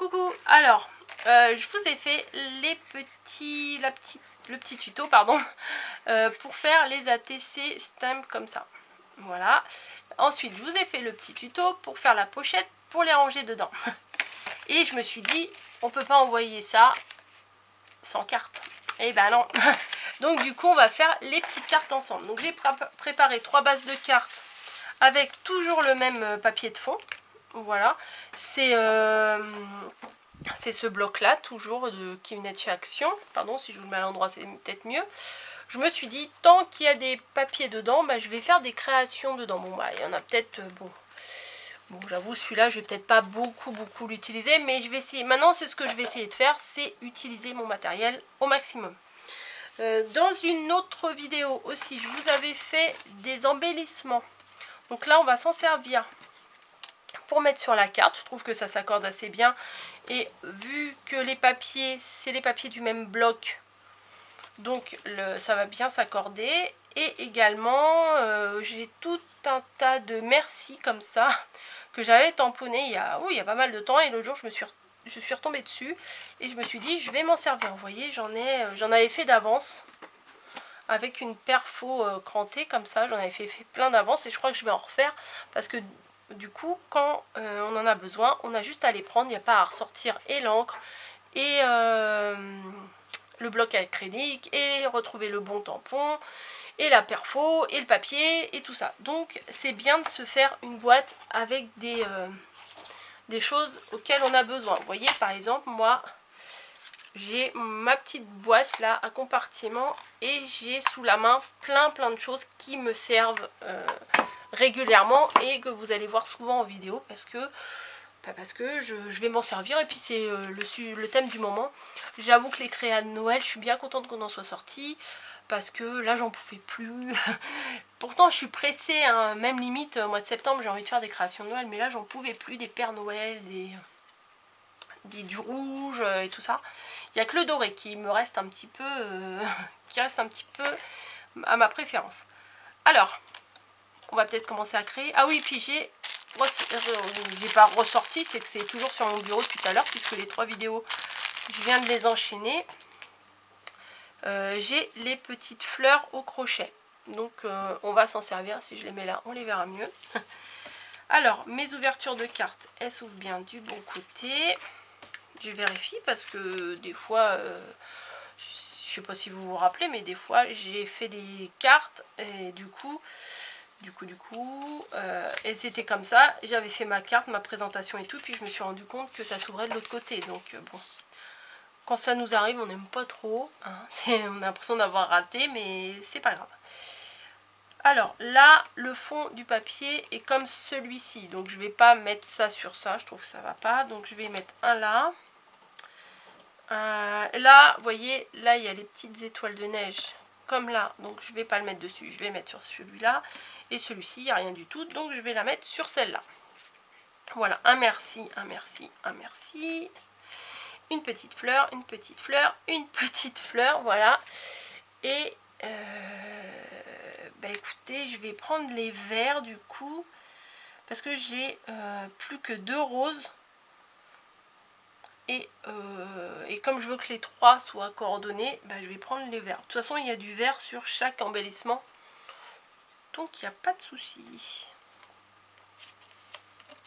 Coucou, alors je vous ai fait le petit tuto pardon, pour faire les ATC stamp comme ça. Voilà. Ensuite je vous ai fait le petit tuto pour faire la pochette pour les ranger dedans. Et je me suis dit on peut pas envoyer ça sans carte. Et ben non. Donc du coup on va faire les petites cartes ensemble. Donc j'ai préparé 3 bases de cartes avec toujours le même papier de fond. Voilà, c'est ce bloc là toujours de Kimnetchi Action. Pardon si je vous le mets à l'endroit, c'est peut-être mieux. Je me suis dit tant qu'il y a des papiers dedans, bah, je vais faire des créations dedans. Bon bah il y en a peut-être bon j'avoue celui-là je vais peut-être pas beaucoup l'utiliser, mais je vais essayer. Maintenant c'est ce que je vais essayer de faire, c'est utiliser mon matériel au maximum. Dans une autre vidéo aussi je vous avais fait des embellissements. Donc là on va s'en servir pour mettre sur la carte. Je trouve que ça s'accorde assez bien, et vu que les papiers c'est les papiers du même bloc, donc ça va bien s'accorder. Et également j'ai tout un tas de merci comme ça que j'avais tamponné il y a pas mal de temps, et l'autre jour je suis retombée dessus et je me suis dit je vais m'en servir. Vous voyez, j'en avais fait d'avance avec une perfo crantée comme ça, j'en avais fait plein d'avance, et je crois que je vais en refaire parce que du coup quand on en a besoin, on a juste à les prendre, il n'y a pas à ressortir et l'encre et le bloc acrylique et retrouver le bon tampon et la perfo et le papier et tout ça. Donc c'est bien de se faire une boîte avec des choses auxquelles on a besoin. Vous voyez, par exemple moi j'ai ma petite boîte là à compartiment, et j'ai sous la main plein de choses qui me servent régulièrement et que vous allez voir souvent en vidéo parce que je vais m'en servir, et puis c'est le thème du moment. J'avoue que les créas de Noël, je suis bien contente qu'on en soit sorti parce que là j'en pouvais plus. Pourtant je suis pressée, hein, même limite au mois de septembre j'ai envie de faire des créations de Noël, mais là j'en pouvais plus, des Pères Noël, du rouge et tout ça. Il n'y a que le doré qui me reste un petit peu qui reste un petit peu à ma préférence. Alors on va peut-être commencer à créer. Ah oui, puis j'ai pas ressorti, c'est que c'est toujours sur mon bureau depuis tout à l'heure puisque les 3 vidéos je viens de les enchaîner. J'ai les petites fleurs au crochet, donc on va s'en servir. Si je les mets là on les verra mieux. Alors mes ouvertures de cartes, elles s'ouvrent bien du bon côté. Je vérifie parce que des fois je sais pas si vous vous rappelez, mais des fois j'ai fait des cartes et du coup et c'était comme ça, j'avais fait ma carte, ma présentation et tout, puis je me suis rendu compte que ça s'ouvrait de l'autre côté. Donc bon, quand ça nous arrive on n'aime pas trop, hein. On a l'impression d'avoir raté, mais c'est pas grave. Alors là le fond du papier est comme celui-ci, donc je vais pas mettre ça sur ça, je trouve que ça va pas, donc je vais mettre un là. Là vous voyez, là il y a les petites étoiles de neige comme là, donc je vais pas le mettre dessus, je vais mettre sur celui-là, et celui-ci il n'y a rien du tout, donc je vais la mettre sur celle-là. Voilà, un merci, un merci, un merci, une petite fleur, une petite fleur, une petite fleur, voilà. Et bah écoutez, je vais prendre les verts du coup parce que j'ai plus que 2 roses. Et comme je veux que les 3 soient coordonnés, bah, je vais prendre les verts. De toute façon, il y a du vert sur chaque embellissement, donc il n'y a pas de souci.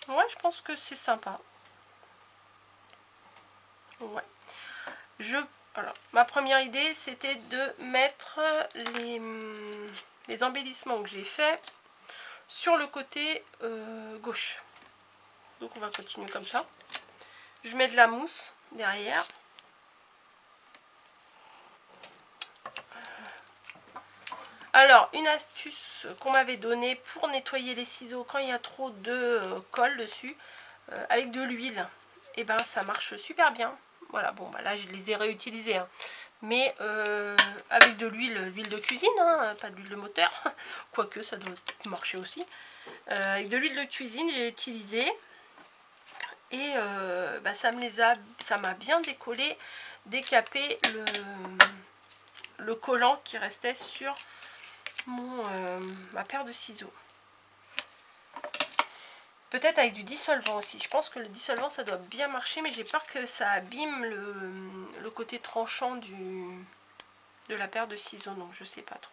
Ouais, je pense que c'est sympa. Ouais. Alors, ma première idée, c'était de mettre les embellissements que j'ai fait sur le côté gauche. Donc on va continuer comme ça. Je mets de la mousse derrière. Alors, une astuce qu'on m'avait donnée pour nettoyer les ciseaux quand il y a trop de colle dessus, avec de l'huile, et ben ça marche super bien. Voilà, bon bah là je les ai réutilisés, hein. Mais avec de l'huile de cuisine, hein, pas de l'huile de moteur, quoique ça doit marcher aussi. Avec de l'huile de cuisine j'ai utilisé, et bah, ça m'a bien décollé, décapé le collant qui restait sur ma paire de ciseaux. Peut-être avec du dissolvant aussi. Je pense que le dissolvant, ça doit bien marcher, mais j'ai peur que ça abîme le côté tranchant de la paire de ciseaux, donc je sais pas trop.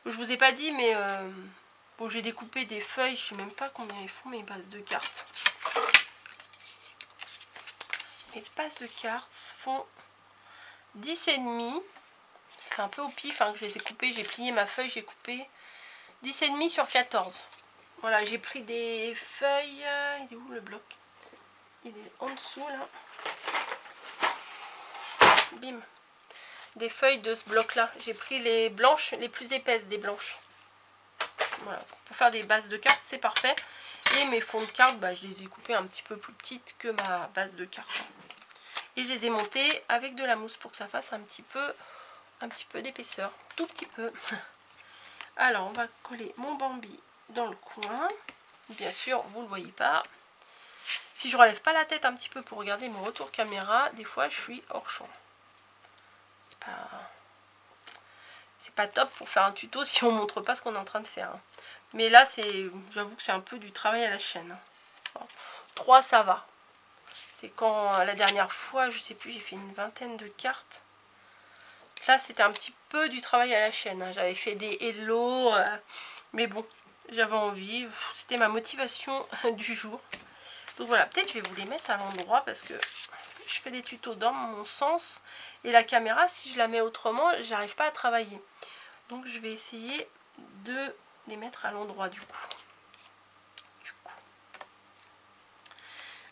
Je vous ai pas dit, mais bon, j'ai découpé des feuilles, je sais même pas combien ils font mes bases de cartes. Mes bases de cartes font 10,5. C'est un peu au pif hein, que je les ai coupées. J'ai plié ma feuille, j'ai coupé 10,5 sur 14. Voilà, j'ai pris des feuilles. Il est où le bloc? Il est en dessous là. Bim. Des feuilles de ce bloc là. J'ai pris les blanches, les plus épaisses des blanches. Voilà, pour faire des bases de cartes, c'est parfait. Et mes fonds de cartes, bah, je les ai coupés un petit peu plus petites que ma base de cartes. Et je les ai montées avec de la mousse pour que ça fasse un petit peu d'épaisseur. Tout petit peu. Alors, on va coller mon Bambi dans le coin. Bien sûr, vous ne le voyez pas. Si je relève pas la tête un petit peu pour regarder mon retour caméra, des fois, je suis hors champ. C'est pas top pour faire un tuto si on montre pas ce qu'on est en train de faire. Mais là, j'avoue que c'est un peu du travail à la chaîne. Bon. 3, ça va. C'est quand la dernière fois, je sais plus, j'ai fait une vingtaine de cartes. Là, c'était un petit peu du travail à la chaîne. J'avais fait des hello, mais bon, j'avais envie. C'était ma motivation du jour. Donc voilà, peut-être je vais vous les mettre à l'endroit parce que je fais des tutos dans mon sens. Et la caméra, si je la mets autrement, j'arrive pas à travailler. Donc je vais essayer de les mettre à l'endroit du coup.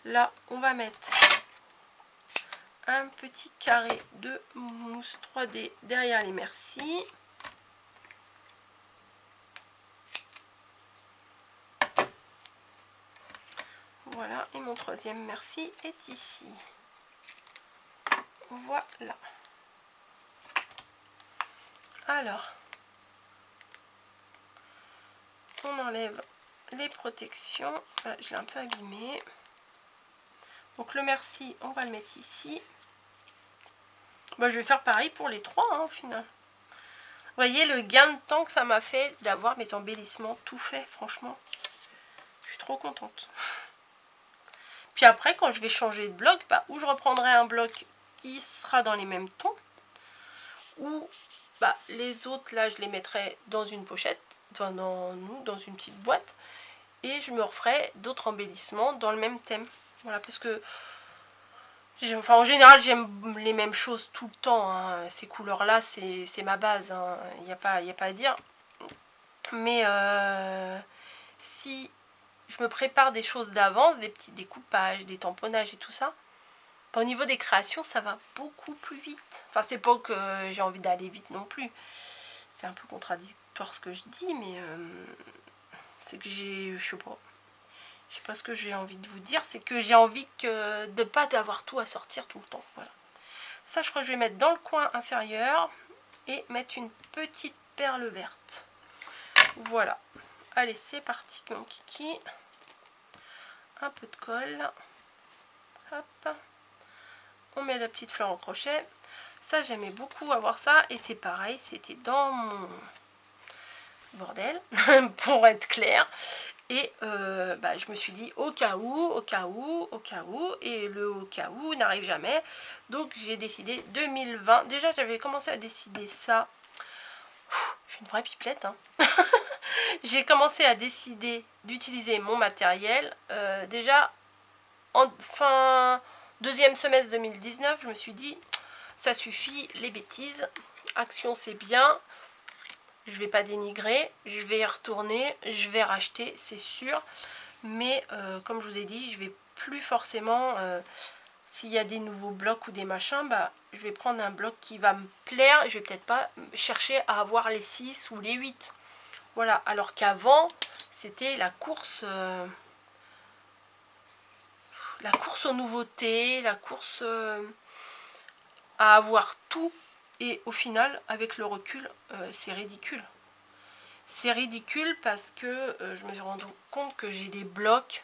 Là, on va mettre un petit carré de mousse 3D derrière les merci. Voilà, et mon troisième merci est ici. Voilà. Alors, on enlève les protections. Voilà, je l'ai un peu abîmé. Donc le merci, on va le mettre ici. Bah, je vais faire pareil pour les trois hein, au final. Vous voyez le gain de temps que ça m'a fait d'avoir mes embellissements tout fait, franchement. Je suis trop contente. Puis après, quand je vais changer de bloc, bah, ou je reprendrai un bloc qui sera dans les mêmes tons, ou bah, les autres, là, je les mettrai dans une pochette, dans une petite boîte, et je me referai d'autres embellissements dans le même thème. Voilà, parce que enfin, en général, j'aime les mêmes choses tout le temps. Hein. Ces couleurs-là, c'est ma base. Hein. Il n'y a pas à dire. Mais si je me prépare des choses d'avance, des petits découpages, des tamponnages et tout ça, bah, au niveau des créations, ça va beaucoup plus vite. Enfin, c'est pas que j'ai envie d'aller vite non plus. C'est un peu contradictoire ce que je dis, mais c'est que je sais pas ce que j'ai envie de vous dire, c'est que j'ai envie de ne pas avoir tout à sortir tout le temps. Voilà. Ça, je crois que je vais mettre dans le coin inférieur et mettre une petite perle verte. Voilà. Allez, c'est parti, mon kiki. Un peu de colle. Hop. On met la petite fleur au crochet. Ça, j'aimais beaucoup avoir ça. Et c'est pareil, c'était dans mon bordel, pour être clair. Et bah, je me suis dit au cas où, et le au cas où n'arrive jamais. Donc j'ai décidé 2020. Déjà j'avais commencé à décider ça. Je suis une vraie pipelette. Hein. J'ai commencé à décider d'utiliser mon matériel. Déjà en deuxième semestre 2019, je me suis dit ça suffit les bêtises. Action c'est bien. Je vais pas dénigrer, je vais y retourner, je vais racheter, c'est sûr. Mais comme je vous ai dit, je vais plus forcément, s'il y a des nouveaux blocs ou des machins, bah, je vais prendre un bloc qui va me plaire. Et je vais peut-être pas chercher à avoir les 6 ou les 8. Voilà, alors qu'avant, c'était la course aux nouveautés, la course à avoir tout. Et au final, avec le recul, c'est ridicule. C'est ridicule parce que je me suis rendu compte que j'ai des blocs.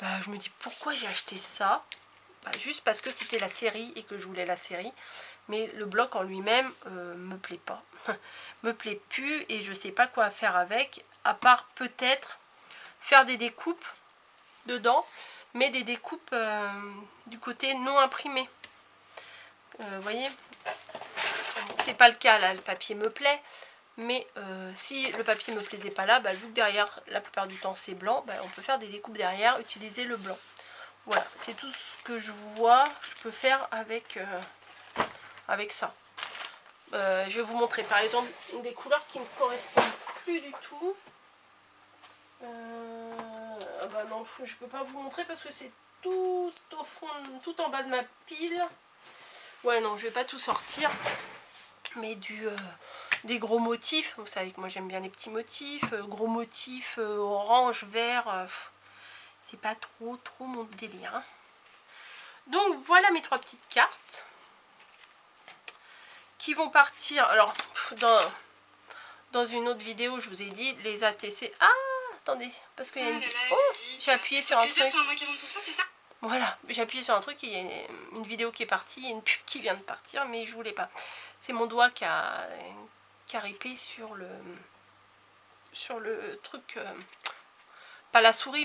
Bah, je me dis pourquoi j'ai acheté ça. Bah, juste parce que c'était la série et que je voulais la série. Mais le bloc en lui-même me plaît pas. Me plaît plus et je sais pas quoi faire avec. À part peut-être faire des découpes dedans, mais des découpes du côté non imprimé. Vous voyez, c'est pas le cas là, le papier me plaît, mais si le papier me plaisait pas là, vu que derrière la plupart du temps c'est blanc, on peut faire des découpes derrière, utiliser le blanc. Voilà, c'est tout ce que je vois, je peux faire avec, avec ça. Je vais vous montrer par exemple une des couleurs qui ne me correspondent plus du tout. Non, je peux pas vous montrer parce que c'est tout au fond, tout en bas de ma pile. Ouais, non, je vais pas tout sortir. Mais des gros motifs. Vous savez que moi j'aime bien les petits motifs. Gros motifs, orange, vert. C'est pas trop mon délire. Hein. Donc voilà mes 3 petites cartes. Qui vont partir. Alors, dans une autre vidéo, je vous ai dit les ATC. Ah, attendez, parce qu'il y a une... Oh, j'ai appuyé sur un truc. C'est ça ? Voilà, j'ai appuyé sur un truc, il y a une vidéo qui est partie, il y a une pub qui vient de partir, mais je voulais pas. C'est mon doigt qui a ripé sur le truc, pas la souris, mais